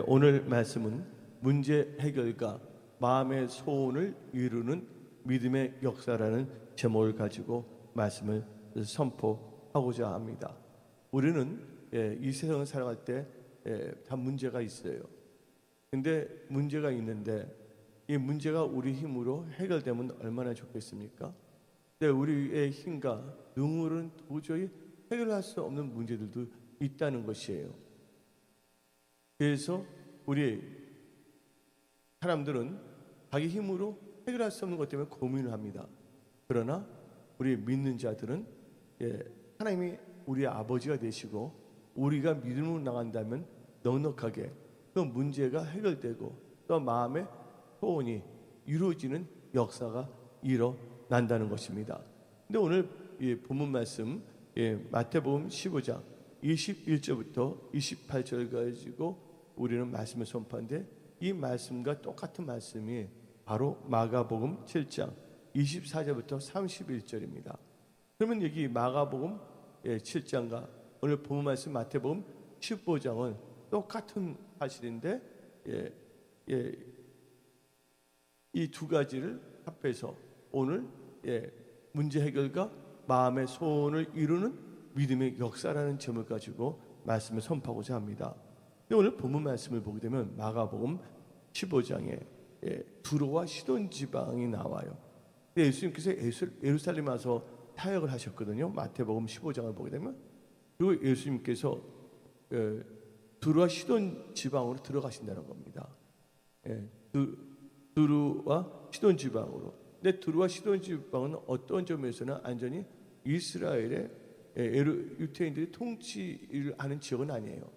오늘 말씀은 문제 해결과 마음의 소원을 이루는 믿음의 역사라는 제목을 가지고 말씀을 선포하고자 합니다. 우리는 이 세상을 살아갈 때 다 문제가 있어요. 근데 문제가 있는데 이 문제가 우리 힘으로 해결되면 얼마나 좋겠습니까? 근데 우리의 힘과 능으로는 도저히 해결할 수 없는 문제들도 있다는 것이에요. 그래서 우리 사람들은 자기 힘으로 해결할 수 없는 것 때문에 고민을 합니다. 그러나 우리 믿는 자들은 하나님이 우리의 아버지가 되시고 우리가 믿음으로 나간다면 넉넉하게 그 문제가 해결되고 또 마음의 소원이 이루어지는 역사가 일어난다는 것입니다. 근데 오늘 본문 말씀 마태복음 15장 21절부터 28절 가지고 우리는 말씀을 선포하는데 이 말씀과 똑같은 말씀이 바로 마가복음 7장 24절부터 31절입니다. 그러면 여기 마가복음 7장과 오늘 본문 말씀 마태복음 15장은 똑같은 사실인데 이 두 가지를 합해서 오늘 문제 해결과 마음의 소원을 이루는 믿음의 역사라는 점을 가지고 말씀을 선포하고자 합니다. 오늘 본문 말씀을 보게 되면 마가복음 15장에 두로와 시돈 지방이 나와요. 예수님께서 예루살렘 와서 사역을 하셨거든요. 마태복음 15장을 보게 되면 그리고 예수님께서 두로와 시돈 지방으로 들어가신다는 겁니다. 두로와 시돈 지방으로. 근데 두로와 시돈 지방은 어떤 점에서는 완전히 이스라엘의 유태인들이 통치를 하는 지역은 아니에요.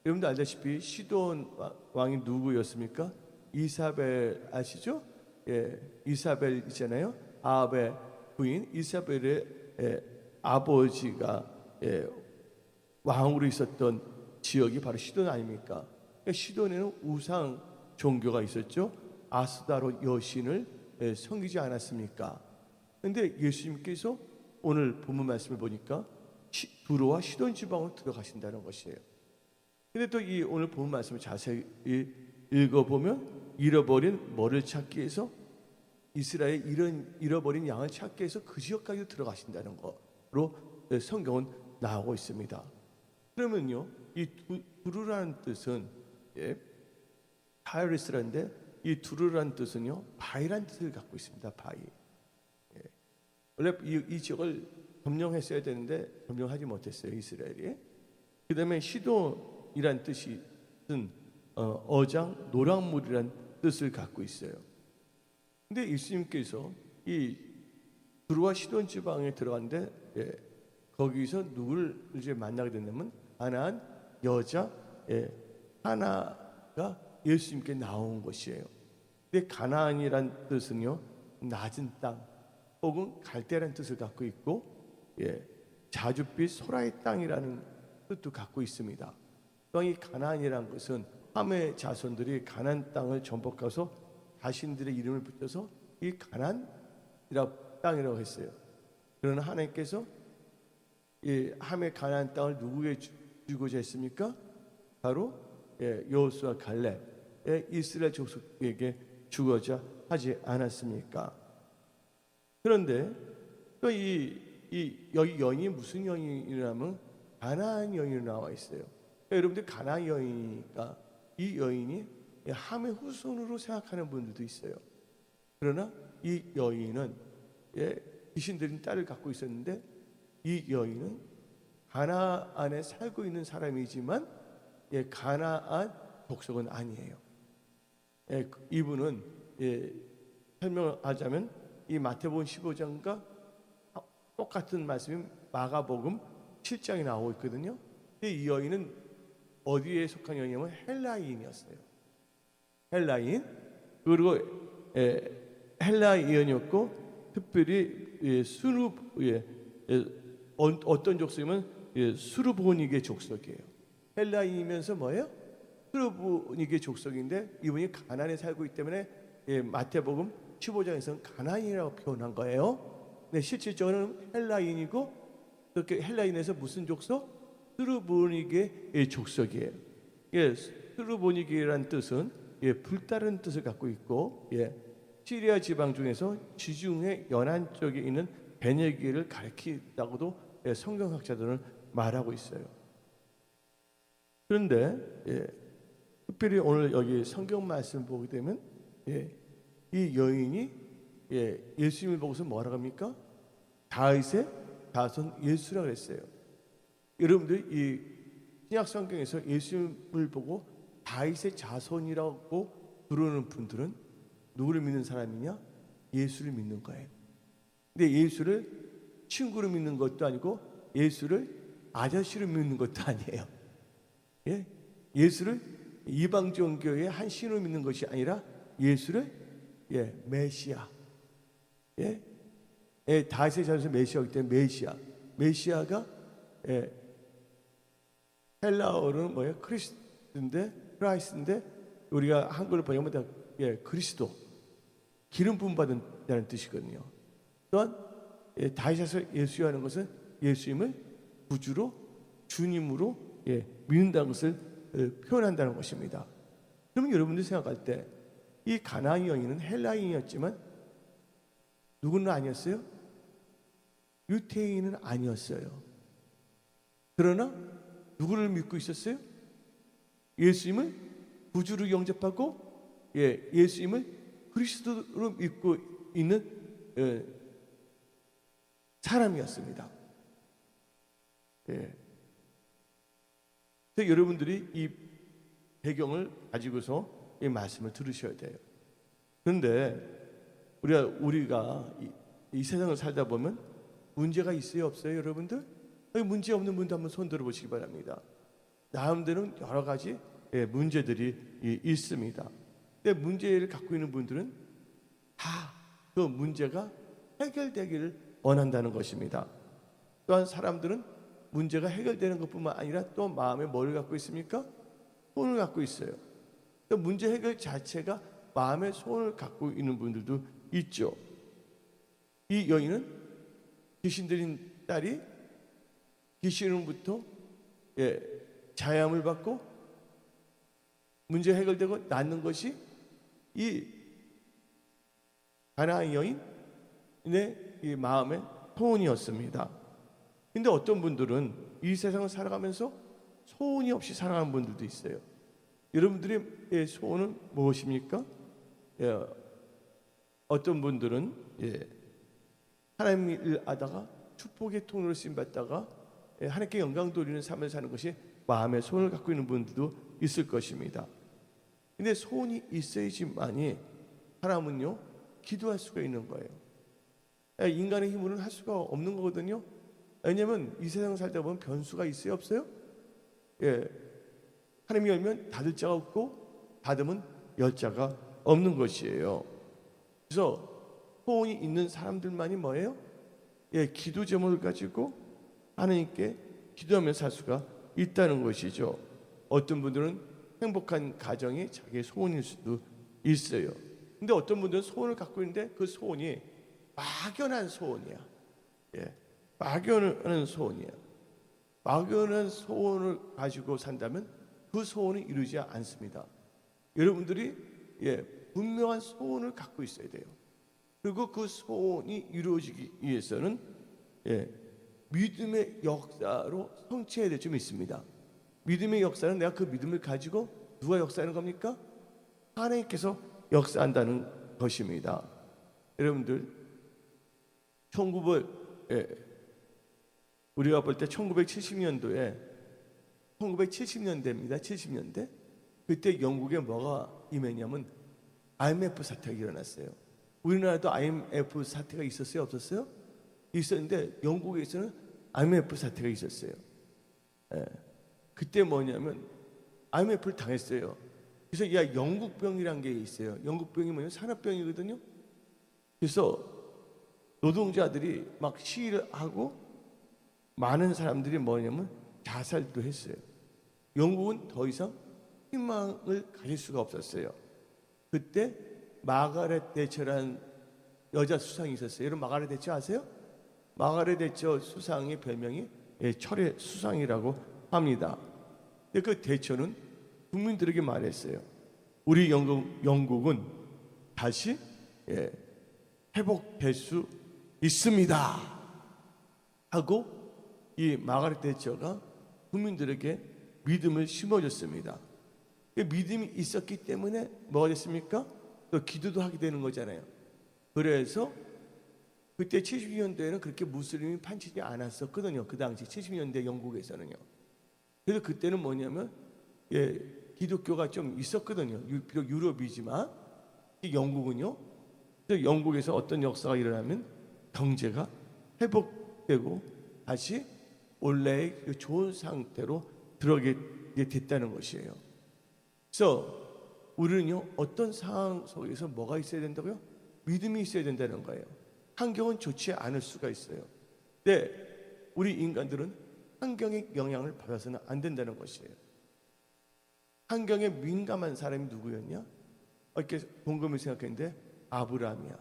여러분도 알다시피 시돈 왕이 누구였습니까? 이사벨 아시죠? 이사벨 있잖아요. 아합의 부인 이사벨의 아버지가 왕으로 있었던 지역이 바로 시돈 아닙니까? 시돈에는 우상 종교가 있었죠. 아스다로 여신을 섬기지 않았습니까? 그런데 예수님께서 오늘 본문 말씀을 보니까 두로와 시돈 지방으로 들어가신다는 것이에요. 근데 또 이 오늘 본문 말씀을 자세히 읽어보면 잃어버린 뭐를 찾기 위해서 이스라엘 잃어버린 양을 찾기 위해서 그 지역까지 들어가신다는 거로 성경은 나오고 있습니다. 그러면요, 이 두루라는 뜻은 바이러스라는데 이 두루라는 뜻은요 바위라는 뜻을 갖고 있습니다. 바위. 원래 이 지역을 점령했어야 되는데 점령하지 못했어요, 이스라엘이. 그 다음에 시돈이란 뜻이 어장, 노랑물이란 뜻을 갖고 있어요. 근데 예수님께서 이 두루와 시돈 지방에 들어갔는데 거기서 누구를 이제 만나게 됐냐면 가나안 여자 하나가 예수님께 나온 것이에요. 근데 가나안이란 뜻은요 낮은 땅 혹은 갈대라는 뜻을 갖고 있고 자줏빛 소라의 땅이라는 뜻도 갖고 있습니다. 또 이 가나안이라는 것은 함의 자손들이 가나안 땅을 정복해서 자신들의 이름을 붙여서 이 가나안이라고 땅이라고 했어요. 그러나 하나님께서 이 함의 가나안 땅을 누구에게 주고자 했습니까? 바로 여호수아 갈렙 이스라엘 족속에게 주고자 하지 않았습니까? 그런데 또 여기 여인이 무슨 여인이라면 가나안 여인으로 나와 있어요. 여러분들 가나안 여인이니까 이 여인이 함의 후손으로 생각하는 분들도 있어요. 그러나 이 여인은 귀신 들린 딸을 갖고 있었는데 이 여인은 가나안에 살고 있는 사람이지만 가나안 족속은 아니에요. 이분은 설명하자면 이 마태복음 15장과 똑같은 말씀이 마가복음 7장에 나오고 있거든요. 이 여인은 어디에 속한 여인이냐면 헬라인이었어요. 헬라인. 그리고 헬라인이었고 특별히 수르 어떤 족속이면 수르보니게 족속이에요. 헬라인이면서 뭐예요? 수르보니게 족속인데 이분이 가나안에 살고 있기 때문에 마태복음 15장에서는 가나안이라고 표현한 거예요. 네, 실질적으로는 헬라인이고 그렇게 헬라인에서 무슨 족속? 수르보니게 족속이에요. 트루보니게라는 뜻은 불다른 뜻을 갖고 있고, 시리아 지방 중에서 지중해 연안 쪽에 있는 베네기를 가리킨다고도 성경학자들은 말하고 있어요. 그런데 특별히 오늘 여기 성경 말씀을 보게 되면 이 여인이 예수님을 보고서 뭐라고 합니까? 다윗의 자손 예수라고 했어요. 여러분들 이 신약 성경에서 예수님을 보고 다윗의 자손이라고 부르는 분들은 누구를 믿는 사람이냐? 예수를 믿는 거예요. 근데 예수를 친구로 믿는 것도 아니고 예수를 아저씨로 믿는 것도 아니에요. 예수를 이방 종교의 한 신으로 믿는 것이 아니라 예수를 메시아, 다윗의 자손 메시아이기 때문에 메시아가 헬라어로는 뭐예요? 크라이스트인데 우리가 한글로 번역하면 그리스도, 기름 부음 받은 자는 뜻이거든요. 또한 다윗에서 예수하는 것은 예수님을 구주로, 주님으로 믿는다는 것을 표현한다는 것입니다. 그러면 여러분들이 생각할 때 이 가나안 여인은 헬라인이었지만 누구는 아니었어요? 유태인은 아니었어요. 그러나 누구를 믿고 있었어요? 예수님을 구주로 영접하고 예수님을 그리스도로 믿고 있는 사람이었습니다. 그래서 여러분들이 이 배경을 가지고서 이 말씀을 들으셔야 돼요. 그런데 우리가 이 세상을 살다 보면 문제가 있어요, 없어요, 여러분들? 문제 없는 분도 한번 손 들어보시기 바랍니다. 나름대로 여러 가지 문제들이 있습니다. 근데 문제를 갖고 있는 분들은 다 그 문제가 해결되기를 원한다는 것입니다. 또한 사람들은 문제가 해결되는 것뿐만 아니라 또 마음에 뭐를 갖고 있습니까? 소원을 갖고 있어요. 문제 해결 자체가 마음의 소원을 갖고 있는 분들도 있죠. 이 여인은 귀신 들린 딸이 귀신으로부터 자양을 받고 문제 해결되고 낫는 것이 이 가나안 여인의 이 마음의 소원이었습니다. 근데 어떤 분들은 이 세상을 살아가면서 소원이 없이 살아가는 분들도 있어요. 여러분들의 소원은 무엇입니까? 어떤 분들은 하나님의 일을 하다가 축복의 통로로 쓰임받다가 하나님께 영광 돌리는 삶을 사는 것이 마음의 소원을 갖고 있는 분들도 있을 것입니다. 근데 소원이 있어야지만이 사람은요 기도할 수가 있는 거예요. 인간의 힘으로는 할 수가 없는 거거든요. 왜냐하면 이 세상 살다 보면 변수가 있어요, 없어요? 하나님이 열면 닫을 자가 없고 닫으면 열 자가 없는 것이에요. 그래서 소원이 있는 사람들만이 뭐예요? 기도 제목을 가지고 하나님께 기도하며 살 수가 있다는 것이죠. 어떤 분들은 행복한 가정이 자기의 소원일 수도 있어요. 근데 어떤 분들은 소원을 갖고 있는데 그 소원이 막연한 소원이야. 막연한 소원이야. 막연한 소원을 가지고 산다면 그 소원이 이루지 않습니다. 여러분들이 분명한 소원을 갖고 있어야 돼요. 그리고 그 소원이 이루어지기 위해서는 믿음의 역사로 성취해야 될 점이 있습니다. 믿음의 역사는 내가 그 믿음을 가지고 누가 역사하는 겁니까? 하나님께서 역사한다는 것입니다. 여러분들 우리가 볼 때 1970년도에 1970년대입니다. 70년대 그때 영국에 뭐가 임했냐면 IMF 사태가 일어났어요. 우리나라도 IMF 사태가 있었어요? 없었어요? 있었는데 영국에서는 IMF 사태가 있었어요. 그때 뭐냐면 IMF를 당했어요. 그래서 영국병이라는 게 있어요. 영국병이 뭐냐면 산업병이거든요. 그래서 노동자들이 막 시위를 하고 많은 사람들이 뭐냐면 자살도 했어요. 영국은 더 이상 희망을 가질 수가 없었어요. 그때 마가렛 대처라는 여자 수상이 있었어요. 여러분 마가렛 대처 아세요? 마가렛 대처 수상의 별명이 철의 수상이라고 합니다. 근데 그 대처는 국민들에게 말했어요. 우리 영국은 다시 회복될 수 있습니다 하고 이 마가렛 대처가 국민들에게 믿음을 심어줬습니다. 믿음이 있었기 때문에 뭐가 됐습니까? 또 기도도 하게 되는 거잖아요. 그래서 그때 70년대에는 그렇게 무슬림이 판치지 않았었거든요. 그 당시 70년대 영국에서는요. 그래서 그때는 뭐냐면 기독교가 좀 있었거든요. 비록 유럽이지만 영국은요. 그래서 영국에서 어떤 역사가 일어나면 경제가 회복되고 다시 원래의 그 좋은 상태로 들어가게 됐다는 것이에요. 그래서 우리는요, 어떤 상황 속에서 뭐가 있어야 된다고요? 믿음이 있어야 된다는 거예요. 환경은 좋지 않을 수가 있어요. 근데 우리 인간들은 환경의 영향을 받아서는 안 된다는 것이에요. 환경에 민감한 사람이 누구였냐? 이렇게 곰곰이 생각했는데 아브라함이야.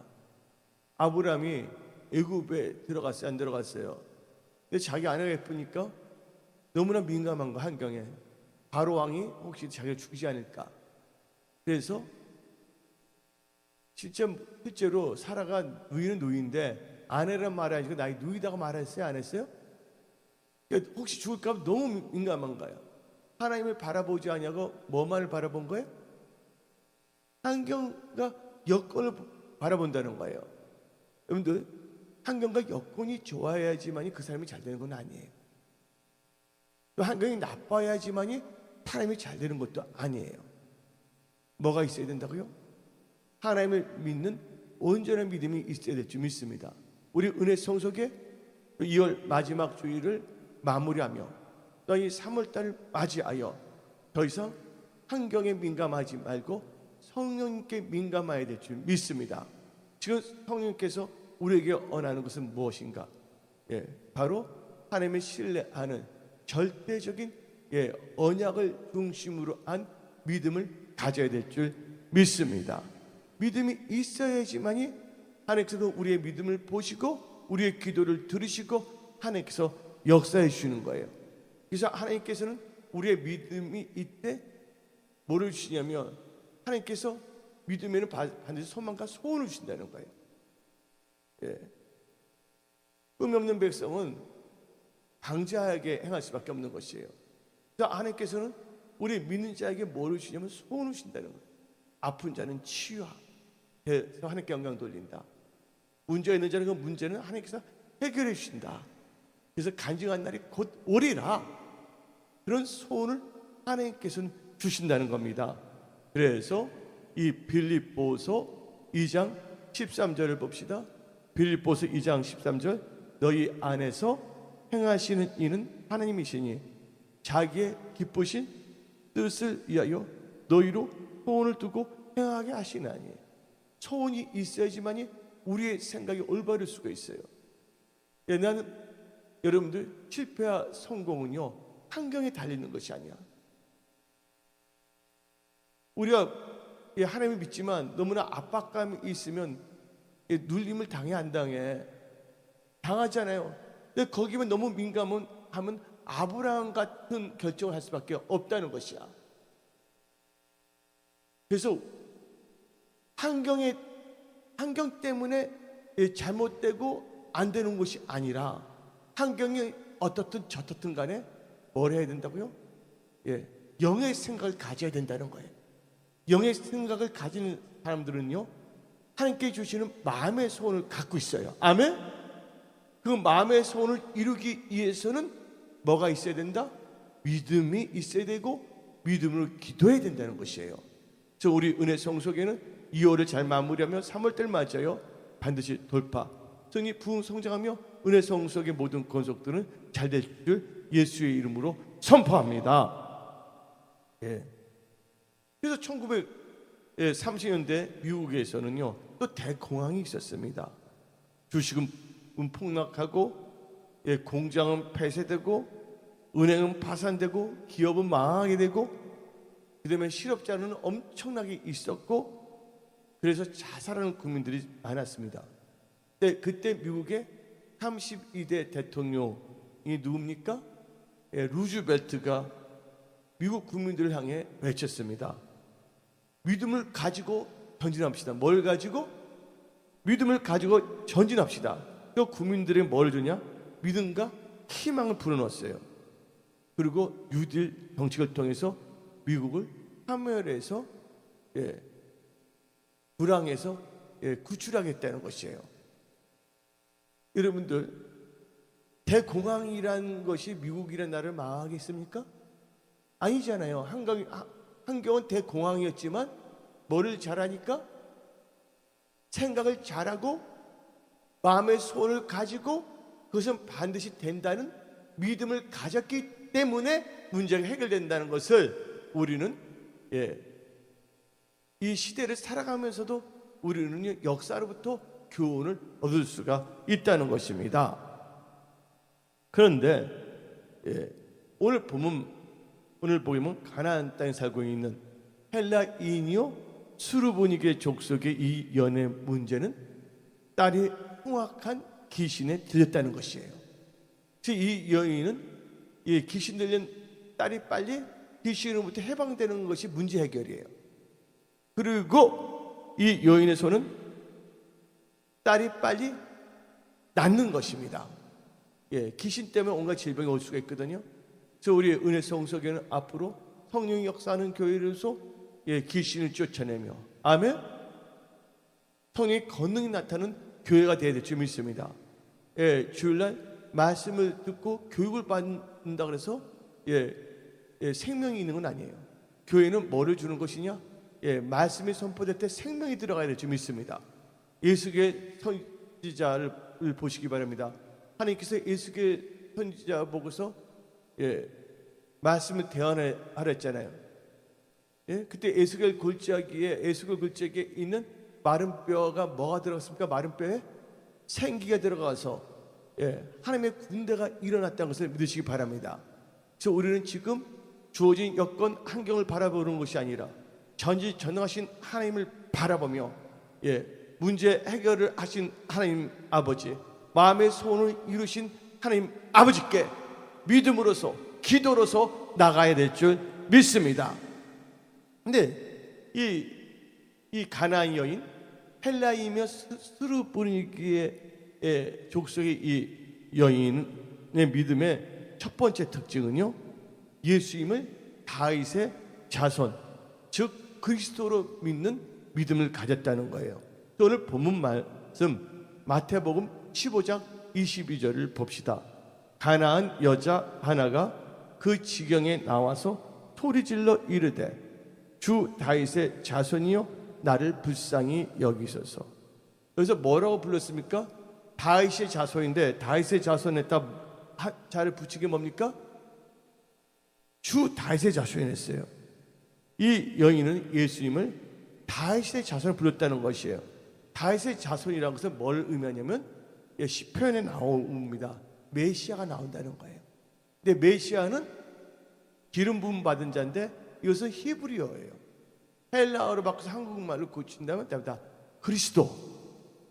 아브라함이 애굽에 들어갔어요? 안 들어갔어요? 근데 자기 아내가 예쁘니까 너무나 민감한 거, 환경에. 바로 왕이 혹시 자기를 죽이지 않을까. 그래서 실제로 사라가 누이는 누이인데 아내란 말이 아니고 나이 누이다가 말했어요? 안 했어요? 혹시 죽을까 봐 너무 민감한 거예요. 하나님을 바라보지 않냐고 뭐만을 바라본 거예요? 환경과 여건을 바라본다는 거예요. 여러분들, 환경과 여건이 좋아야지만이 그 사람이 잘 되는 건 아니에요. 또 환경이 나빠야지만이 사람이 잘 되는 것도 아니에요. 뭐가 있어야 된다고요? 하나님을 믿는 온전한 믿음이 있어야 될 줄 믿습니다. 우리 은혜 성속에 2월 마지막 주일을 마무리하며 또 이 3월달을 맞이하여 더 이상 환경에 민감하지 말고 성령님께 민감해야 될 줄 믿습니다. 지금 성령님께서 우리에게 원하는 것은 무엇인가? 바로 하나님을 신뢰하는 절대적인 언약을 중심으로 한 믿음을 가져야 될 줄 믿습니다. 믿음이 있어야지만이 하나님께서 우리의 믿음을 보시고 우리의 기도를 들으시고 하나님께서 역사해 주시는 거예요. 그래서 하나님께서는 우리의 믿음이 이때 뭐를 주시냐면 하나님께서 믿으면 반드시 소망과 소원을 주신다는 거예요. 꿈이 없는 백성은 방자하게 행할 수밖에 없는 것이에요. 그래서 하나님께서는 우리 믿는 자에게 뭐를 주냐면 소원을 주신다는 거예요. 아픈 자는 치유하. 그래서 하나님께 영광 돌린다. 문제가 있는 자는 그 문제는 하나님께서 해결해 주신다. 그래서 간증한 날이 곧 오리라. 그런 소원을 하나님께서는 주신다는 겁니다. 그래서 이 빌립보서 2장 13절을 봅시다. 빌립보서 2장 13절 너희 안에서 행하시는 이는 하나님이시니 자기의 기쁘신 뜻을 위하여 너희로 소원을 두고 행하게 하시나니. 소원이 있어야지만이 우리의 생각이 올바를 수가 있어요. 나는 여러분들 실패와 성공은요 환경에 달리는 것이 아니야. 우리가 하나님을 믿지만 너무나 압박감이 있으면 눌림을 당해 안 당해? 당하잖아요. 근데 거기에 너무 민감하면 아브라함 같은 결정을 할 수밖에 없다는 것이야. 그래서 환경 때문에 잘못되고 안 되는 것이 아니라 환경이 어떻든 저떻든 간에 뭘 해야 된다고요? 영의 생각을 가져야 된다는 거예요. 영의 생각을 가지는 사람들은요 하나님께 주시는 마음의 소원을 갖고 있어요. 아멘? 그 마음의 소원을 이루기 위해서는 뭐가 있어야 된다? 믿음이 있어야 되고 믿음으로 기도해야 된다는 것이에요. 그래서 우리 은혜 성속에는 2월을 잘 마무리하며 3월달 맞아요. 반드시 돌파, 승리, 부흥, 성장하며 은혜 성속의 모든 건속들은 잘 될 줄 예수의 이름으로 선포합니다. 그래서 1930년대 미국에서는요 또 대공황이 있었습니다. 주식은 폭락하고 공장은 폐쇄되고 은행은 파산되고 기업은 망하게 되고 그다음에 실업자는 엄청나게 있었고 그래서 자살하는 국민들이 많았습니다. 그때 미국의 32대 대통령이 누굽니까? 루즈벨트가 미국 국민들을 향해 외쳤습니다. 믿음을 가지고 전진합시다. 뭘 가지고? 믿음을 가지고 전진합시다. 그 국민들에게 뭘 주냐? 믿음과 희망을 불어넣었어요. 그리고 뉴딜 정책을 통해서 미국을 파멸해서 불황에서 구출하겠다는 것이에요. 여러분들, 대공황이라는 것이 미국이라는 나라를 망하겠습니까? 아니잖아요. 한경은 대공황이었지만 뭐를 잘하니까? 생각을 잘하고 마음의 소원을 가지고 그것은 반드시 된다는 믿음을 가졌기 때문에 문제가 해결된다는 것을 우리는 이 시대를 살아가면서도 우리는 역사로부터 교훈을 얻을 수가 있다는 것입니다. 그런데 오늘 보면 가나안 땅에 살고 있는 헬라인이요 수르보니게 족속의 이 연애 문제는 딸이 흉악한 귀신에 들렸다는 것이에요. 이 여인은 귀신 들린 딸이 빨리 귀신으로부터 해방되는 것이 문제 해결이에요. 그리고 이 여인의 손은 딸이 빨리 낫는 것입니다. 귀신 때문에 온갖 질병이 올 수가 있거든요. 그래서 우리 은혜성서교회는 앞으로 성령이 역사하는 교회로서 귀신을 쫓아내며 아멘. 성령의 권능이 나타나는 교회가 되어야 될 줄 믿습니다. 주일날 말씀을 듣고 교육을 받는다 그래서 생명이 있는 건 아니에요. 교회는 뭐를 주는 것이냐? 말씀이 선포될 때 생명이 들어가야 될 줄 믿습니다. 예수의 선지자를 보시기 바랍니다. 하나님께서 예수의 선지자 보고서 말씀을 대언하라 했잖아요. 그때 에스겔 골짜기에 있는 마른 뼈가 뭐가 들어갔습니까? 마른 뼈에 생기가 들어가서 하나님의 군대가 일어났다는 것을 믿으시기 바랍니다. 그래서 우리는 지금 주어진 여건 환경을 바라보는 것이 아니라 전지전능하신 하나님을 바라보며 문제 해결을 하신 하나님 아버지, 마음의 소원을 이루신 하나님 아버지께 믿음으로서 기도로서 나가야 될 줄 믿습니다. 근데 이 가나안 여인 헬라이며 스루보니기의 족속의 이 여인의 믿음의 첫 번째 특징은요, 예수님을 다윗의 자손, 즉 그리스도로 믿는 믿음을 가졌다는 거예요. 오늘 본문 말씀 마태복음 15장 22절을 봅시다. 가나안 여자 하나가 그 지경에 나와서 소리질러 이르되 주 다윗의 자손이여 나를 불쌍히 여기소서. 여기서 뭐라고 불렀습니까? 다윗의 자손인데 다윗의 자손에다 자를 붙이게 뭡니까? 주 다윗의 자손이었어요. 이 여인은 예수님을 다윗의 자손을 불렀다는 것이에요. 다윗의 자손이라는 것은 뭘 의미하냐면 시편에 나옵니다. 메시아가 나온다는 거예요. 근데 메시아는 기름 부음 받은 자인데 이것은 히브리어예요. 헬라어로 바꿔서 한국말로 고친다면 다 그리스도,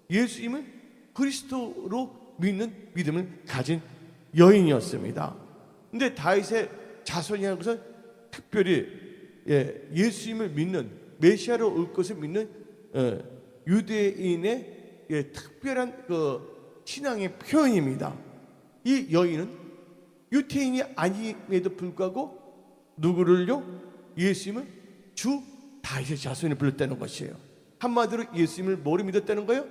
예수님을 그리스도로 믿는 믿음을 가진 여인이었습니다. 근데 다윗의 자손이라는 것은 특별히 예수님을 믿는, 메시아로 올 것을 믿는 유대인의 특별한 그 신앙의 표현입니다. 이 여인은 유태인이 아님에도 불구하고 누구를요? 예수님을 주 다윗의 자손을 불렀다는 것이에요. 한마디로 예수님을 뭐로 믿었다는 거예요?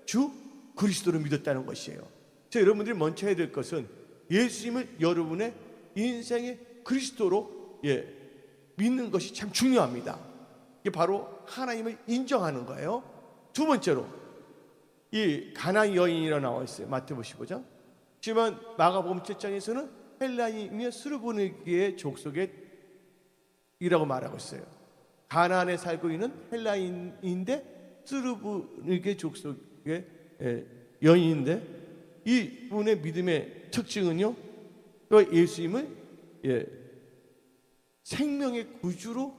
주 그리스도로 믿었다는 것이에요. 자, 여러분들이 먼저 해야 될 것은 예수님을 여러분의 인생의 그리스도로 믿는 것이 참 중요합니다. 이게 바로 하나님을 인정하는 거예요. 두 번째로 이 가나안 여인이라 나와 있어요. 마태복음 15장. 하지만 마가복음 7장에서는 헬라인이며 스루보니기의 족속의 이라고 말하고 있어요. 가나안에 살고 있는 헬라인인데 스루보니기의 족속의 여인인데 이 분의 믿음의 특징은요, 또 예수님을 생명의 구주로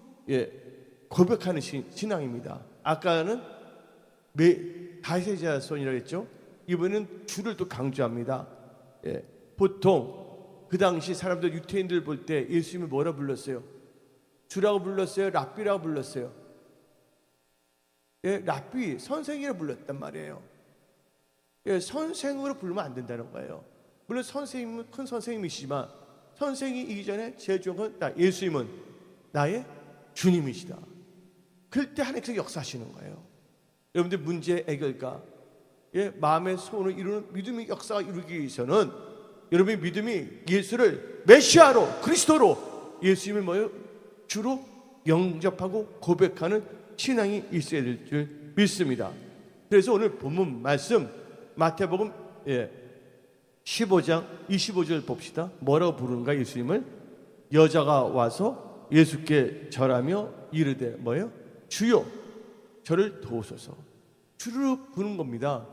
고백하는 신앙입니다. 아까는 다윗의 자손이라고 했죠. 이번에는 주를 또 강조합니다. 보통 그 당시 사람들 유태인들 볼 때 예수님을 뭐라 불렀어요? 주라고 불렀어요? 랍비라고 불렀어요? 예, 랍비, 선생이라고 불렀단 말이에요. 예, 선생으로 부르면 안 된다는 거예요. 물론 선생님은 큰 선생님이시지만 선생이기 전에 제일 좋은 건 예수님은 나의 주님이시다. 그럴 때 하나님께서 역사하시는 거예요. 여러분들 문제 해결과 마음의 소원을 이루는 믿음의 역사가 이루기 위해서는 여러분의 믿음이 예수를 메시아로 그리스도로 예수님을 뭐예요? 주로 영접하고 고백하는 신앙이 있어야 될 줄 믿습니다. 그래서 오늘 본문 말씀 마태복음 15장 25절 봅시다. 뭐라고 부르는가 예수님을? 여자가 와서 예수께 절하며 이르되 뭐예요? 주여 저를 도우소서. 주를 부르는 겁니다.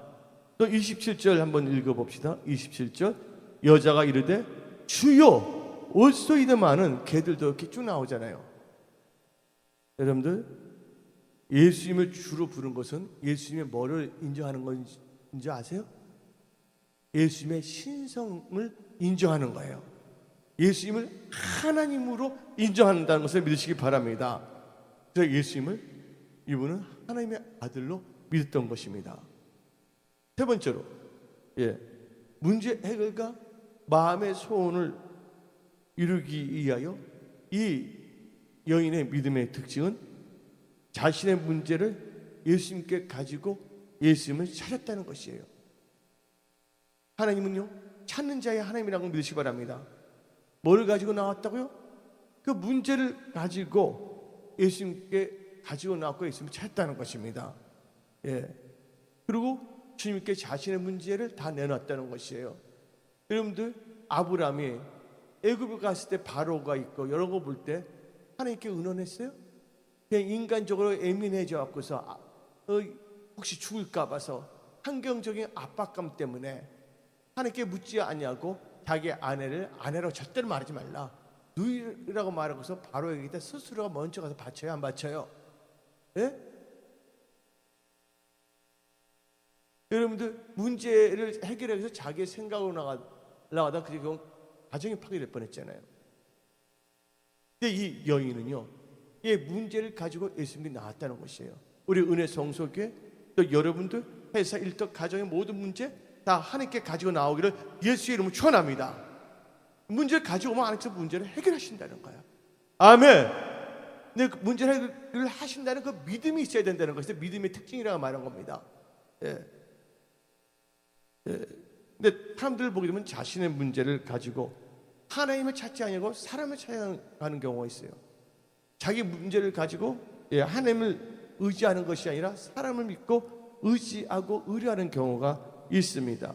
또 27절 한번 읽어봅시다. 27절 여자가 이르되 주여 올소이드마는 개들도 이렇게 쭉 나오잖아요. 여러분들 예수님을 주로 부른 것은 예수님의 뭐를 인정하는 건지 아세요? 예수님의 신성을 인정하는 거예요. 예수님을 하나님으로 인정한다는 것을 믿으시기 바랍니다. 그래서 예수님을 이분은 하나님의 아들로 믿었던 것입니다. 세 번째로 문제 해결과 마음의 소원을 이루기 위하여 이 여인의 믿음의 특징은 자신의 문제를 예수님께 가지고 예수님을 찾았다는 것이에요. 하나님은요 찾는 자의 하나님이라고 믿으시기 바랍니다. 뭘 가지고 나왔다고요? 그 문제를 가지고 예수님께 가지고 나왔고 예수님을 찾았다는 것입니다. 그리고 주님께 자신의 문제를 다 내놨다는 것이에요. 여러분들 아브라함이 애굽에 갔을 때 바로가 있고 여러 거 볼 때 하나님께 의논했어요? 그냥 인간적으로 예민해져 갖고서 혹시 죽을까 봐서 환경적인 압박감 때문에 하나님께 묻지 아니하고 자기 아내를 아내로 절대로 말하지 말라 누이라고 말하고서 바로에게 스스로가 먼저 가서 바쳐요? 안 바쳐요? 여러분들 문제를 해결하기 위해서 자기의 생각으로 나가다 그리고 가정이 파괴될 뻔했잖아요. 근데 이 여인은요 이 문제를 가지고 예수님이 나왔다는 것이에요. 우리 은혜 성소교회 또 여러분들 회사 일터 가정의 모든 문제 다 하나님께 가지고 나오기를 예수의 이름으로 축원합니다. 문제를 가지고 오면 하나님께서 문제를 해결하신다는 거예요. 아멘. 근데 그 문제를 해결을 하신다는 그 믿음이 있어야 된다는 것이 믿음의 특징이라고 말한 겁니다. 근데 사람들을 보게 되면 자신의 문제를 가지고 하나님을 찾지 아니하고 사람을 찾아가는 경우가 있어요. 자기 문제를 가지고 하나님을 의지하는 것이 아니라 사람을 믿고 의지하고 의뢰하는 경우가 있습니다.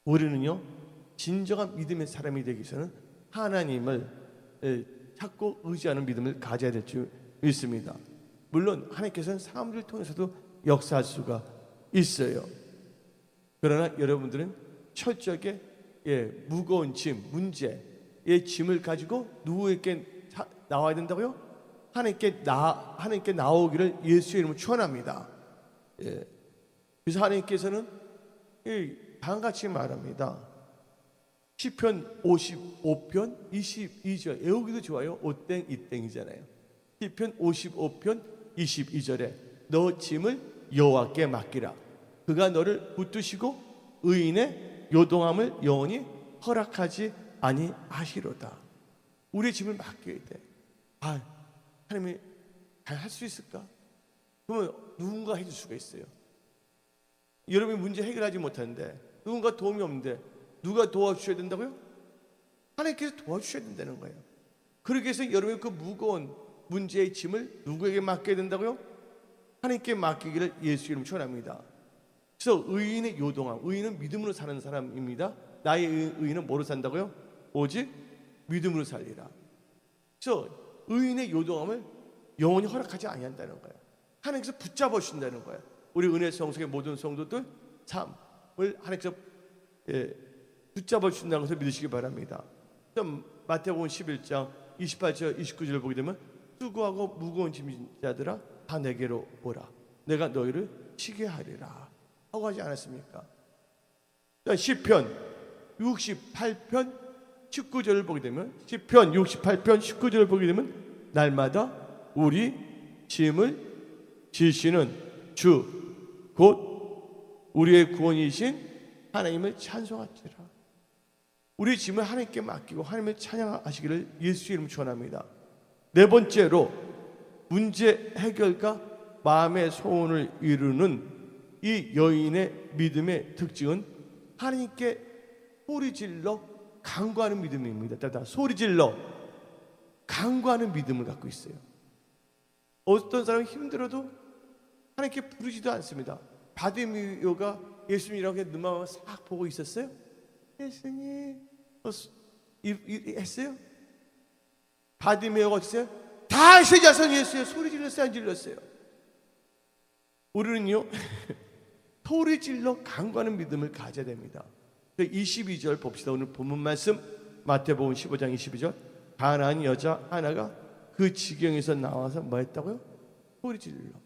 우리는요 진정한 믿음의 사람이 되기 위해서는 하나님을 찾고 의지하는 믿음을 가져야 될 줄 믿습니다. 물론 하나님께서는 사람들을 통해서도 역사할 수가 있어요. 그러나 여러분들은 철저하게 무거운 짐, 문제의 짐을 가지고 누구에게 나와야 된다고요? 하나님께 나오기를 예수의 이름으로 축원합니다. 그래서 하나님께서는 다음같이 말합니다. 시편 55편 22절 외우기도 좋아요. 오땡 이땡이잖아요. 시편 55편 22절에 너 짐을 여호와께 맡기라. 그가 너를 붙드시고 의인의 요동함을 영원히 허락하지 아니하시로다. 우리의 짐을 맡겨야 돼. 하나님이 잘 할 수 있을까? 그러면 누군가 해줄 수가 있어요. 여러분이 문제 해결하지 못하는데 누군가 도움이 없는데 누가 도와주셔야 된다고요? 하나님께서 도와주셔야 된다는 거예요. 그러기 위해서 여러분이 그 무거운 문제의 짐을 누구에게 맡겨야 된다고요? 하나님께 맡기기를 예수 이름으로 축원합니다. 그래서 의인의 요동함, 의인은 믿음으로 사는 사람입니다. 나의 의인은 뭐로 산다고요? 오직 믿음으로 살리라. 그래서 의인의 요동함을 영원히 허락하지 아니한다는 거예요. 하나님께서 붙잡아 주신다는 거예요. 우리 은혜 성소의 모든 성도들 삶을 하나님께서 붙잡아 주신다는 것을 믿으시기 바랍니다. 마태복음 11장 28절 29절을 보게 되면 수고하고 무거운 짐진 자들아 다 내게로 오라. 내가 너희를 쉬게 하리라 하고 하지 않았습니까? 시편 68편 19절을 보게 되면 시편 68편 19절을 보게 되면 날마다 우리 짐을 지시는 주 곧 우리의 구원이신 하나님을 찬송할지라. 우리 짐을 하나님께 맡기고 하나님을 찬양하시기를 예수 이름 축원합니다. 네 번째로 문제 해결과 마음의 소원을 이루는 이 여인의 믿음의 특징은 하나님께 소리질러 간구하는 믿음입니다. 따라 소리질러 간구하는 믿음을 갖고 있어요. 어떤 사람이 힘들어도 하나님께 부르지도 않습니다. 바디메오가 예수님이라고 눈만 싹 보고 있었어요? 예수님 했어요? 바디메오가 어땠어요? 다윗의 자손 예수여 소리 질렀어요? 안 질렀어요? 우리는요 소리 질러 간구하는 믿음을 가져야 됩니다. 22절 봅시다. 오늘 본문 말씀 마태복음 15장 22절. 가난한 여자 하나가 그 지경에서 나와서 뭐 했다고요? 소리 질러.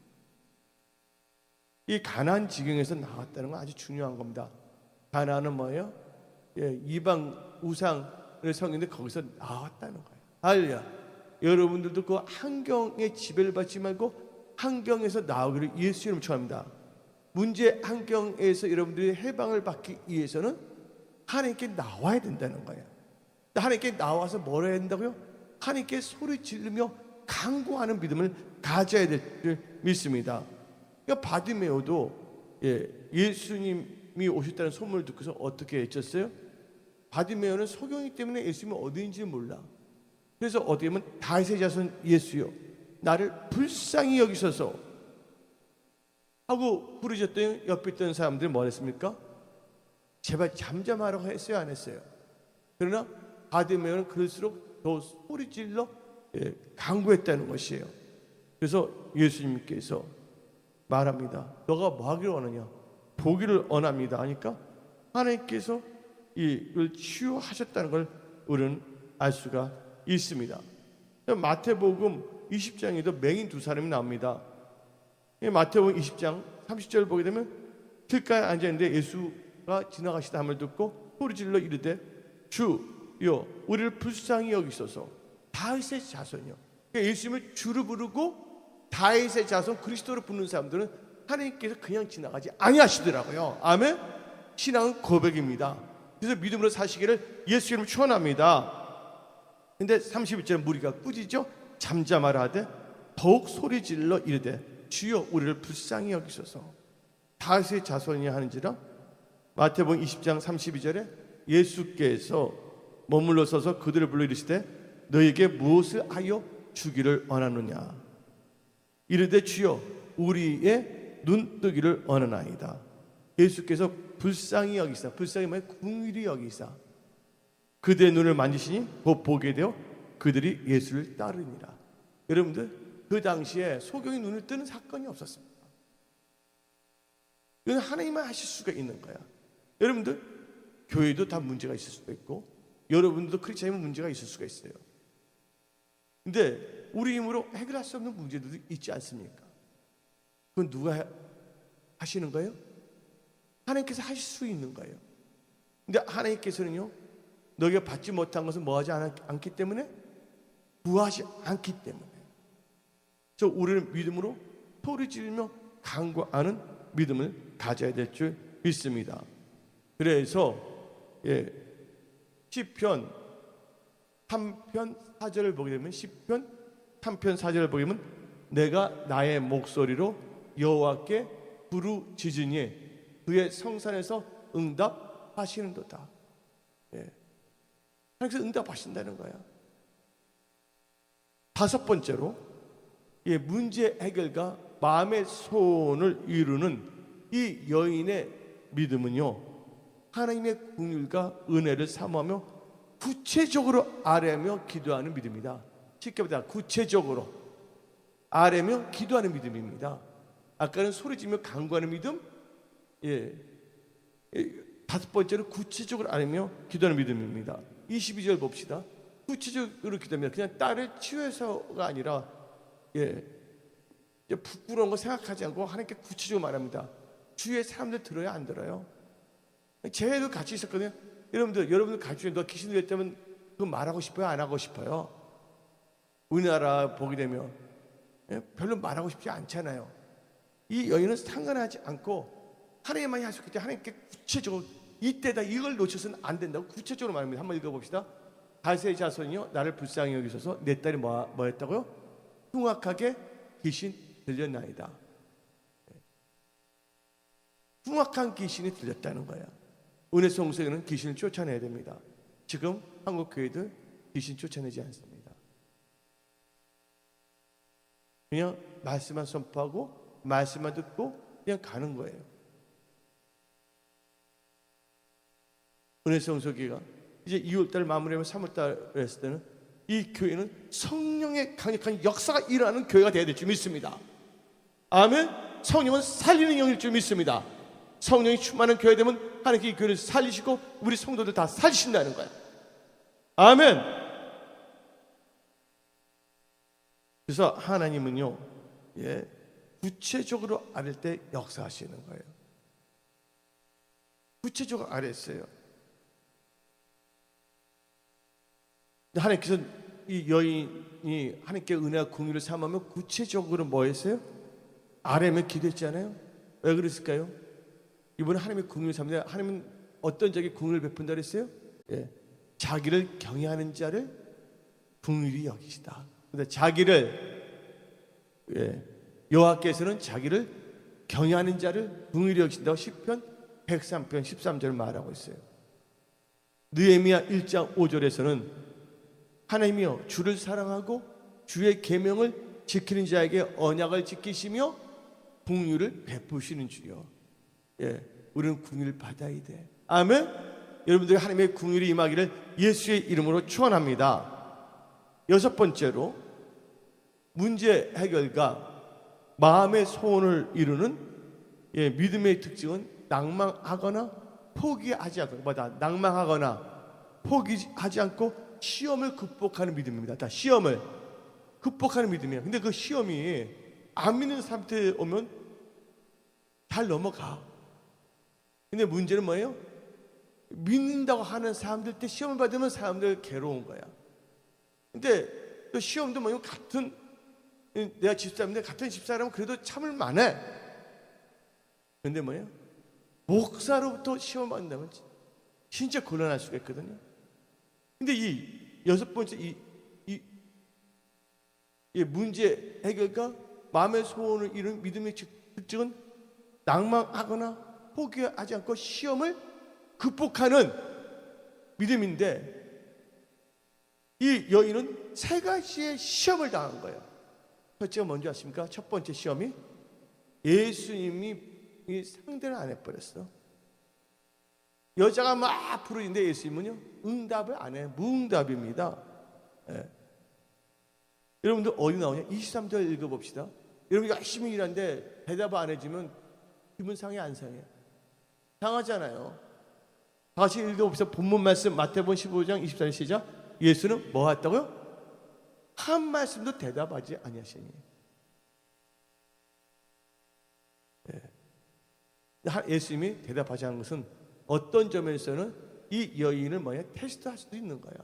이 가난 지경에서 나왔다는 건 아주 중요한 겁니다. 가난은 뭐예요? 이방 우상을 섬기는데 거기서 나왔다는 거예요. 할렐루야. 여러분들도 그 환경에 지배를 받지 말고 환경에서 나오기를 예수 이름으로 축원합니다. 문제 환경에서 여러분들이 해방을 받기 위해서는 하나님께 나와야 된다는 거예요. 하나님께 나와서 뭘 해야 된다고요? 하나님께 소리 지르며 간구하는 믿음을 가져야 될 줄 믿습니다. 그러니까 바디메오도 예수님이 오셨다는 소문을 듣고서 어떻게 외쳤어요? 바디메오는 소경이기 때문에 예수님이 어디인지 몰라. 그래서 어떻게 보면 다윗의 자손 예수여 나를 불쌍히 여기소서 하고 부르셨더니 옆에 있던 사람들이 뭐 했습니까? 제발 잠잠하라고 했어요? 안 했어요? 그러나 바디메오는 그럴수록 더 소리질러 간구했다는 것이에요. 그래서 예수님께서 말합니다. 너가 뭐 하기를 원하냐? 보기를 원합니다 하니까 하나님께서 이걸 치유하셨다는 걸 우리는 알 수가 있습니다. 마태복음 20장에도 맹인 두 사람이 나옵니다. 마태복음 20장 30절을 보게 되면 길가에 앉아있는데 예수가 지나가시다 함을 듣고 소리질러 이르되 주여 우리를 불쌍히 여기소서. 다윗의 자손이요. 그러니까 예수님을 주로 부르고 다윗의 자손 그리스도로 부르는 사람들은 하나님께서 그냥 지나가지 아니하시더라고요. 아멘. 신앙은 고백입니다. 그래서 믿음으로 사시기를 예수 이름으로 축원합니다. 근데 31절은 무리가 꾸짖어 잠잠하라 하되 더욱 소리질러 이르되 주여 우리를 불쌍히 여기소서. 다윗의 자손이 하는지라. 마태복음 20장 32절에 예수께서 머물러 서서 그들을 불러 이르시되 너에게 무엇을 하여 주기를 원하느냐. 이르되 주여 우리의 눈뜨기를 원하나이다. 예수께서 불쌍히 여기사, 불쌍히 말해 긍휼히 여기사 그들의 눈을 만지시니 곧 보게 되어 그들이 예수를 따르니라. 여러분들 그 당시에 소경이 눈을 뜨는 사건이 없었습니다. 이건 하나님만 하실 수가 있는 거야. 여러분들 교회도 다 문제가 있을 수도 있고 여러분들도 크리스천이면 문제가 있을 수가 있어요. 근데 우리 힘으로 해결할 수 없는 문제들도 있지 않습니까? 그건 누가 하시는 거예요? 하나님께서 하실 수 있는 거예요. 근데 하나님께서는요 너희가 받지 못한 것은 뭐하지 않기 때문에 구하지 않기 때문에. 그래서 우리는 믿음으로 소리 지르며 간구하는 믿음을 가져야 될 줄 믿습니다. 그래서 시편 3편 4절을 보게 되면 시편 3편 4절을 보게 되면 내가 나의 목소리로 여호와께 부르짖으니 그의 성산에서 응답하시는도다. 하나님께서 응답하신다는 거야. 다섯 번째로 문제 해결과 마음의 소원을 이루는 이 여인의 믿음은요 하나님의 긍휼과 은혜를 사모하며 구체적으로 아뢰며 기도하는 믿음이다. 쉽게 말해 구체적으로 아뢰며 기도하는 믿음입니다. 아까는 소리지며 간구하는 믿음, 다섯 번째로 구체적으로 아뢰며 기도하는 믿음입니다. 22절 봅시다. 구체적으로 기도합니다. 그냥 딸을 치유해서가 아니라 부끄러운 거 생각하지 않고 하나님께 구체적으로 말합니다. 주위에 사람들 들어요? 안 들어요? 제도 같이 있었거든요. 여러분들 가르치면 너 귀신 들렸다면 그거 말하고 싶어요? 안 하고 싶어요? 우리나라 보게 되면 별로 말하고 싶지 않잖아요. 이 여인은 상관하지 않고 하나님만이 할 수 있겠지. 하나님께 구체적으로 이때다 이걸 놓쳐서는 안 된다고 구체적으로 말합니다. 한번 읽어봅시다. 다윗의 자손이요 나를 불쌍히 여기소서. 내 딸이 뭐했다고요? 흉악하게 귀신 들렸나이다. 흉악한 귀신이 들렸다는 거야. 은혜 성소에는 귀신을 쫓아내야 됩니다. 지금 한국 교회들 귀신 쫓아내지 않습니다. 그냥 말씀만 선포하고 말씀만 듣고 그냥 가는 거예요. 은혜 성소교회가 이제 2월달 마무리하면 3월달 했을 때는 이 교회는 성령의 강력한 역사가 일어나는 교회가 되어야 될 줄 믿습니다. 아멘. 성령은 살리는 영일 줄 믿습니다. 성령이 충만한 교회 되면 하나님께 이 교회를 살리시고 우리 성도들 다 살리신다는 거예요. 아멘. 그래서 하나님은요, 구체적으로 아랠 때 역사하시는 거예요. 구체적으로 아랬어요. 하나님께서 이 여인이 하나님께 은혜와 긍휼을 삼으면 구체적으로 뭐 했어요? 아뢰며 기도했잖아요. 왜 그랬을까요? 이번에 하나님의 긍휼을 삼는데 하나님은 어떤 자에게 긍휼을 베푼다 그랬어요? 자기를 경외하는 자를 긍휼히 여기시다. 근데 자기를 여호와께서는 자기를 경외하는 자를 긍휼히 여기신다고 시편 103편 13절을 말하고 있어요. 느헤미야 1장 5절에서는 하나님이여 주를 사랑하고 주의 계명을 지키는 자에게 언약을 지키시며 긍휼을 베푸시는 주여. 우리는 긍휼을 받아야 돼. 아멘. 여러분들이 하나님의 긍휼이 임하기를 예수의 이름으로 축원합니다. 여섯 번째로 문제 해결과 마음의 소원을 이루는 믿음의 특징은 낭망하거나 포기하지 않고 낭망하거나 포기하지 않고 시험을 극복하는 믿음입니다. 다 시험을 극복하는 믿음이에요. 근데 그 시험이 안 믿는 사람한테 오면 잘 넘어가. 근데 문제는 뭐예요? 믿는다고 하는 사람들 때 시험을 받으면 사람들 괴로운 거야. 근데 또 시험도 뭐예요? 내가 집사람인데 같은 집사람은 그래도 참을 만해. 근데 뭐예요? 목사로부터 시험 받는다면 진짜 곤란할 수가 있거든요. 근데 이 여섯 번째 이 문제 해결과 마음의 소원을 이룬 믿음의 특징은 낭망하거나 포기하지 않고 시험을 극복하는 믿음인데 이 여인은 세 가지의 시험을 당한 거예요. 첫째가 뭔지 아십니까? 첫 번째 시험이 예수님이 상대를 안 해버렸어. 여자가 막 부르는데 예수님은요 응답을 안 해. 무응답입니다. 여러분들 어디 나오냐? 23절 읽어봅시다. 여러분 열심히 일하는데 대답 안 해주면 기분 상해 안 상해? 상하잖아요. 다시 읽어봅시다. 본문 말씀 마태복음 15장 24절 시작. 예수는 뭐 했다고요? 한 말씀도 대답하지 아니하시니. 예수님이 대답하지 않은 것은 어떤 점에서는 이 여인을 테스트할 수도 있는 거야.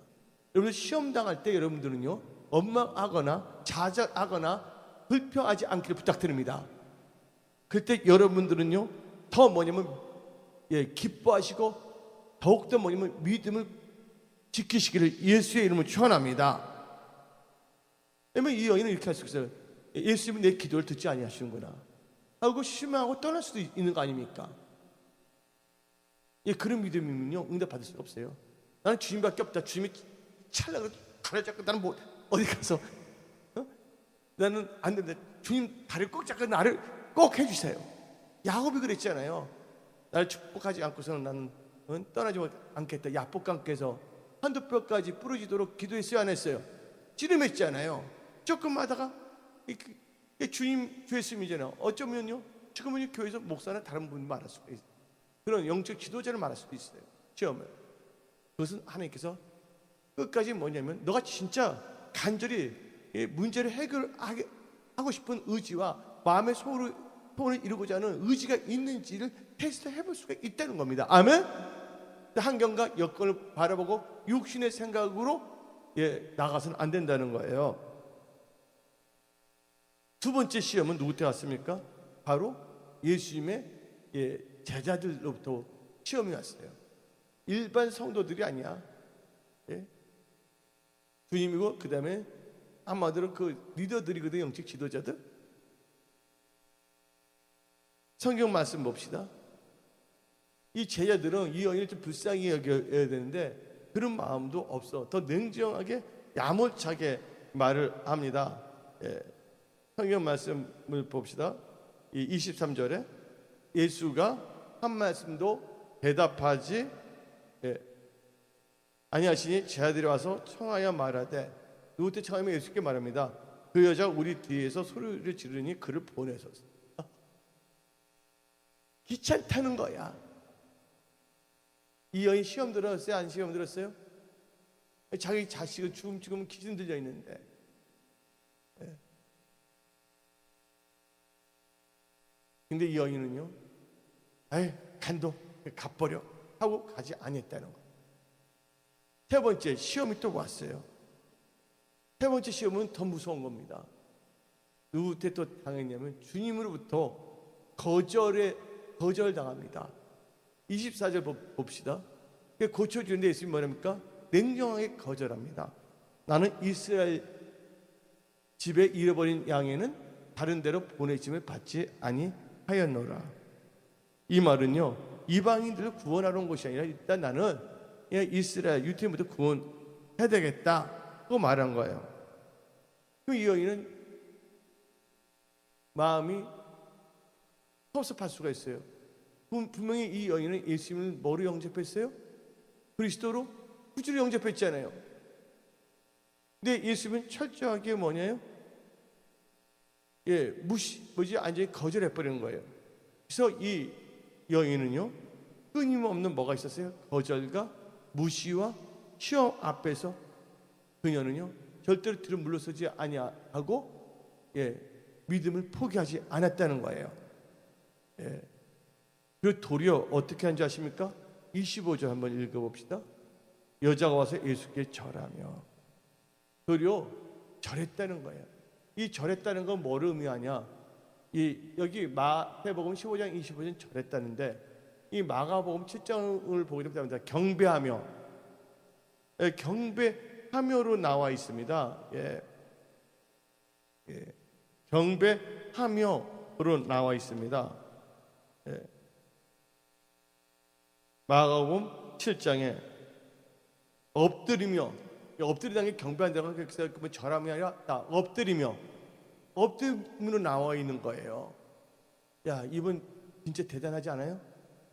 여러분들 시험 당할 때 여러분들은요 원망하거나 좌절하거나 불평하지 않기를 부탁드립니다. 그때 여러분들은요 더 기뻐하시고 더욱더 믿음을 지키시기를 예수의 이름으로 축원합니다. 왜냐면 이 여인은 이렇게 할 수 있어요. 예수님은 내 기도를 듣지 아니하시는구나 하고 실망하고 떠날 수도 있는 거 아닙니까? 그런 믿음이면요 응답받을 수가 없어요. 나는 주님밖에 없다. 주님이 찰나고 가려잡고 나는 어디 가서 나는 안 된다. 주님 다리를 꼭 잡고 나를 꼭 해주세요. 야곱이 그랬잖아요. 나를 축복하지 않고서는 나는 떠나지 않겠다. 야복강께서 한두 뼈까지 부러지도록 기도했어요 안 했어요? 씨름했잖아요. 조금 하다가 주님 예수님이잖아요. 어쩌면요 지금은 교회에서 목사나 다른 분 말할 수가 있어요. 그런 영적 지도자를 말할 수도 있어요. 시험을. 그것은 하나님께서 끝까지 뭐냐면 너가 진짜 간절히 문제를 해결하고 싶은 의지와 마음의 소원을 이루고자 하는 의지가 있는지를 테스트해 볼 수가 있다는 겁니다. 아멘? 환경과 여건을 바라보고 육신의 생각으로 나가서는 안 된다는 거예요. 두 번째 시험은 누구한테 왔습니까? 바로 예수님의 제자들로부터 시험이 왔어요. 일반 성도들이 아니야. 주님이고 그 다음에 한마디로 그 리더들이거든, 영적 지도자들. 성경 말씀 봅시다. 이 제자들은 이 여인을 좀 불쌍히 여겨야 되는데 그런 마음도 없어. 더 냉정하게 야몰차게 말을 합니다. 성경 말씀을 봅시다. 이 23절에 예수가 한 말씀도 대답하지 아니하시니 제자들이 와서 청하여 말하되, 누구한테 청하면 예수께 말합니다. 그 여자가 우리 뒤에서 소리를 지르니 그를 보내소서. 귀찮다는 거야. 이 여인 시험 들었어요? 안 시험 들었어요? 자기 자식을 죽음 기준 들려 있는데. 근데 이 여인은요, 간도 갚버려 하고 가지 않았다는 거. 세 번째 시험이 또 왔어요. 세 번째 시험은 더 무서운 겁니다. 누구한테 또 당했냐면 주님으로부터 거절당합니다. 24절 봅시다. 고쳐주는데 예수님이 뭐랍니까? 냉정하게 거절합니다. 나는 이스라엘 집에 잃어버린 양에는 다른 데로 보내짐을 받지 아니하였노라. 이 말은요, 이방인들을 구원하러 온 것이 아니라 일단 나는 이스라엘 유태인부터 구원해야 되겠다고 말한 거예요. 그 이 여인은 마음이 섭섭할 수가 있어요. 분명히 이 여인은 예수님을 뭐로 영접했어요? 그리스도로 구주로 영접했잖아요. 근데 예수님은 철저하게 뭐냐요? 완전히 거절해버리는 거예요. 그래서 이 여인은요, 끊임없는 뭐가 있었어요? 거절과 무시와 시험 앞에서 그녀는요, 절대로 뒤로 물러서지 아니하고 믿음을 포기하지 않았다는 거예요. 그리고 도리어 어떻게 한지 아십니까? 25절 한번 읽어봅시다. 여자가 와서 예수께 절하며. 도리어 절했다는 거예요. 이 절했다는 건 뭐를 의미하냐? 여기 마태복음 15장 25절 절했다는데, 이 마가복음 7장을 보게 되면 경배하며, 경배하며로 나와 있습니다. 경배하며로 나와 있습니다. 마가복음 7장에 엎드리며, 엎드리다는 게 경배한다는 게 절함이 아니라 엎드리며 엎드림으로 나와 있는 거예요. 야, 이분 진짜 대단하지 않아요?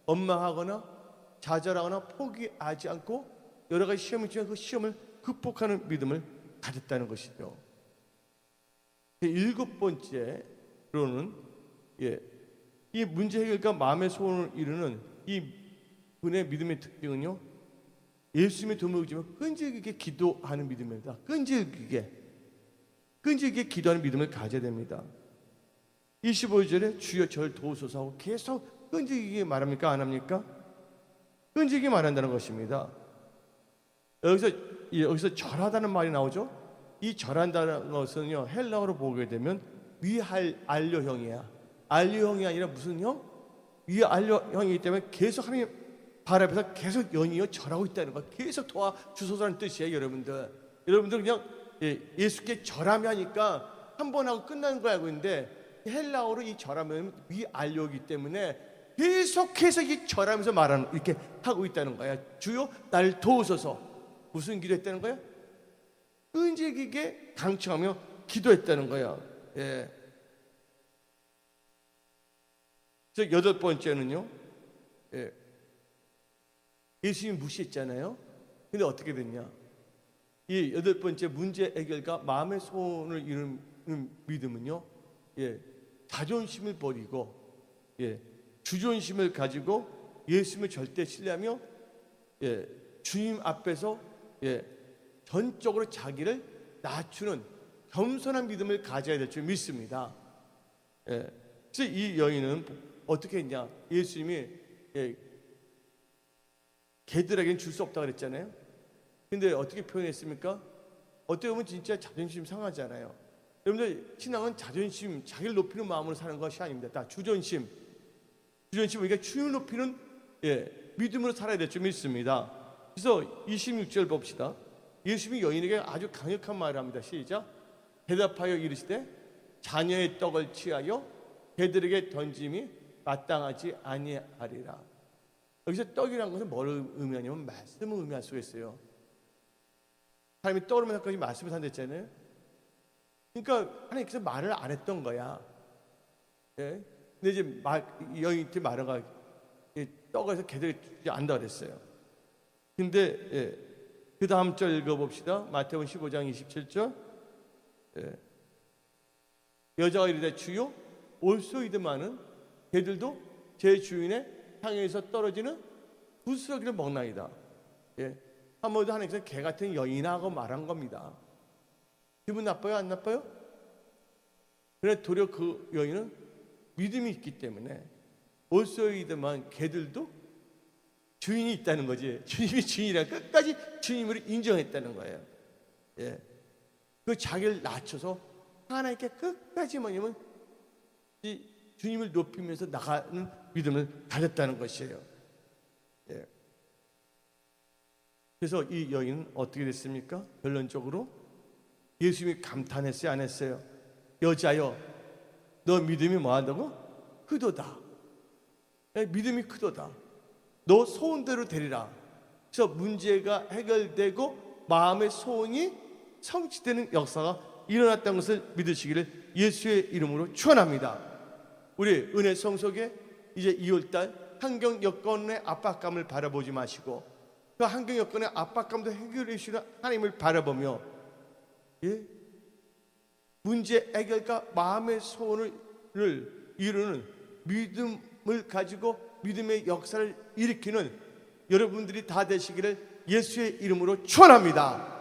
원망하거나 좌절하거나 포기하지 않고 여러 가지 시험이 있지만 그 시험을 극복하는 믿음을 가졌다는 것이죠. 일곱 번째로는 이 문제 해결과 마음의 소원을 이루는 이 분의 믿음의 특징은요, 예수님의 도움을 주면 끈질기게 기도하는 믿음입니다. 끈질기게 기도하는 믿음을 가져야 됩니다. 25절에 주여 저를 도우소서 하고 계속 끈질기게 말합니까? 안 합니까? 끈질기게 말한다는 것입니다. 여기서 절하다는 말이 나오죠. 이 절한다는 것은요, 헬라어로 보게 되면 위알료형이야. 알료형이 아니라 무슨 형? 위알료형이기 때문에 계속 하나님 발 앞에서 계속 연이어 절하고 있다는 거, 계속 도와주소서라는 뜻이에요. 여러분들 그냥 예수께 절하며 하니까 한 번 하고 끝나는 걸 알고 있는데, 헬라어로 이 절하면 위알료이기 때문에 계속해서 이 절하면서 말하는, 이렇게 하고 있다는 거야. 주여 나를 도우소서. 무슨 기도했다는 거야? 끈질기게 강청하며 기도했다는 거야. 그래서 여덟 번째는요, 예수님 무시했잖아요. 근데 어떻게 됐냐? 이 여덟 번째 문제 해결과 마음의 소원을 이루는 믿음은요, 자존심을 버리고 주존심을 가지고 예수님을 절대 신뢰하며 주님 앞에서 전적으로 자기를 낮추는 겸손한 믿음을 가져야 될 줄 믿습니다. 그래서 이 여인은 어떻게 했냐? 예수님이 개들에게는 줄 수 없다고 그랬잖아요. 근데 어떻게 표현했습니까? 어떻게 보면 진짜 자존심 상하잖아요. 여러분들, 신앙은 자존심, 자기를 높이는 마음으로 사는 것이 아닙니다. 다 주존심, 우리가 주님을 높이는 믿음으로 살아야 될 줄 믿습니다. 그래서 26절 봅시다. 예수님이 여인에게 아주 강력한 말을 합니다. 시작. 대답하여 이르시되 자녀의 떡을 취하여 개들에게 던짐이 마땅하지 아니하리라. 여기서 떡이라는 것은 뭘 의미하냐면 말씀을 의미할 수가 있어요. 사람이 떡을 먹으면서까지 말씀을 산댔잖아요. 그러니까 하나님께서 말을 안 했던 거야. 예? 근데 이제 여인한테 말하가 떡을 해서 개들에게 주지 않는다 그랬어요. 근데 그 다음 절 읽어봅시다. 마태복음 15장 27절. 여자가 이르되 주여 올소이드마는 개들도 제 주인의 향에서 떨어지는 부스러기를 먹나이다. 한 번도 하나님께서 개 같은 여인하고 말한 겁니다. 기분 나빠요? 안 나빠요? 그런데 도리어 그 여인은 믿음이 있기 때문에 올소이드만 개들도 주인이 있다는 거지. 주님이 주인이라 끝까지 주님을 인정했다는 거예요. 그 자기를 낮춰서 하나님께 끝까지 뭐냐면 이 주님을 높이면서 나가는 믿음을 가졌다는 것이에요. 그래서 이 여인은 어떻게 됐습니까? 결론적으로 예수님이 감탄했어요, 안 했어요? 여자여, 너 믿음이 뭐한다고? 크도다. 믿음이 크도다. 너 소원대로 되리라. 그래서 문제가 해결되고 마음의 소원이 성취되는 역사가 일어났다는 것을 믿으시기를 예수의 이름으로 축원합니다. 우리 은혜 성속에 이제 2월달 환경 여건의 압박감을 바라보지 마시고 그 환경 여건의 압박감도 해결해 주시는 하나님을 바라보며 문제 해결과 마음의 소원을 이루는 믿음을 가지고 믿음의 역사를 일으키는 여러분들이 다 되시기를 예수의 이름으로 축원합니다.